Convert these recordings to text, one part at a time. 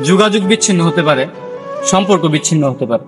যোগাযোগ বিচ্ছিন্ন হতে পারে, সম্পর্ক বিচ্ছিন্ন হতে পারে,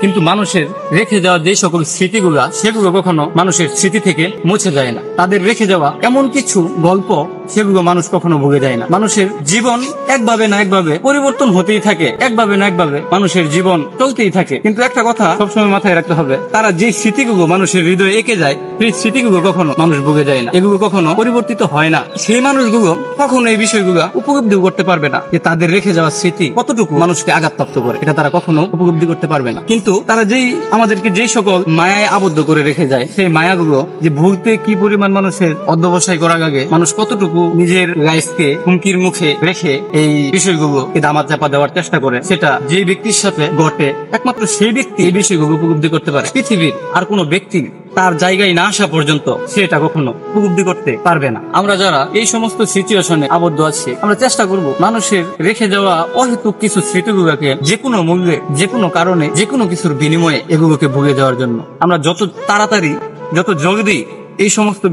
কিন্তু মানুষের রেখে যাওয়া যে সকল স্মৃতিগুলা সেগুলো কখনো মানুষের স্মৃতি থেকে মুছে যায় না। তাদের রেখে যাওয়া এমন কিছু গল্প সেগুলো মানুষ কখনো ভুলে যায় না। মানুষের জীবন একভাবে না একভাবে পরিবর্তন হতেই থাকে, একভাবে না একভাবে মানুষের জীবন চলতেই থাকে। কিন্তু একটা কথা সবসময় মাথায় রাখতে হবে, তারা যে স্মৃতিগুলো মানুষের হৃদয়ে এঁকে যায় সেই স্মৃতিগুলো কখনো মানুষ ভুলে যায় না, এগুলো কখনো পরিবর্তিত হয় না। সেই মানুষগুলো কখনো এই বিষয়গুলো উপলব্ধি করতে পারবে না যে তাদের রেখে যাওয়া স্মৃতি কতটুকু মানুষকে আঘাতপ্রাপ্ত করে, এটা তারা কখনো উপলব্ধি করতে পারবে না। কিন্তু তারা যেই আমাদেরকে যেই সকল মায়ায় আবদ্ধ করে রেখে যায়, সেই মায়াগুলো যে ভুলতে কি পরিমাণ মানুষের অধ্যবসায় করা লাগে, মানুষ কতটুকু নিজের লাইফকে হুমকির মুখে রেখে এই বিষয়গুলোকে দামাত চাপা দেওয়ার চেষ্টা করে, সেটা যে ব্যক্তির সাথে ঘটে একমাত্র সেই ব্যক্তি এই বিষয়গুলো উপলব্ধি করতে পারে। পৃথিবীর আর কোনো ব্যক্তি তার জায়গায় না আসা পর্যন্ত সেটা কখনো উপলব্ধি করতে পারবে না। আমরা যারা এই সমস্ত সিচুয়েশনে আবদ্ধ আছি, আমরা চেষ্টা করব মানুষের রেখে যাওয়া অহেতুক কিছু স্মৃতিগুলোকে যে কোনো মূল্যে, যে কোনো কারণে, যে কোনো কিছুর বিনিময়ে এগুলোকে ভুলে যাওয়ার জন্য আমরা যত তাড়াতাড়ি, যত জলদি এই সমস্ত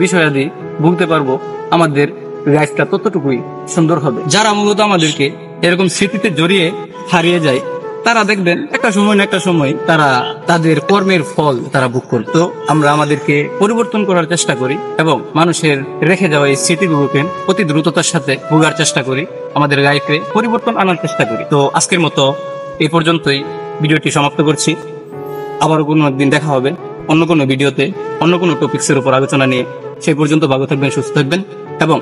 বিষয়াদি ভুলতে পারবো, আমাদের লাইফটা ততটুকুই সুন্দর হবে। যারা মূলত আমাদেরকে এরকম স্মৃতিতে জড়িয়ে হারিয়ে যায়, তারা দেখবেন একটা সময় না একটা সময় তারা তাদের কর্মের ফল তারা ভোগ করে। তো আমরা আমাদেরকে পরিবর্তন করার চেষ্টা করি এবং মানুষের রেখে যাওয়া এই স্মৃতিগুলোকে অতি দ্রুততার সাথে ভোগার চেষ্টা করি, আমাদের লাইফে পরিবর্তন আনার চেষ্টা করি। তো আজকের মতো এই পর্যন্তই ভিডিওটি সমাপ্ত করছি। আবারও কোনো একদিন দেখা হবে অন্য কোনো ভিডিওতে, অন্য কোনো টপিক্সের উপর আলোচনা নিয়ে। সেই পর্যন্ত ভালো থাকবেন, সুস্থ থাকবেন এবং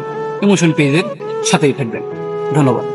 ইমোশন পেজের সাথেই থাকবেন। ধন্যবাদ।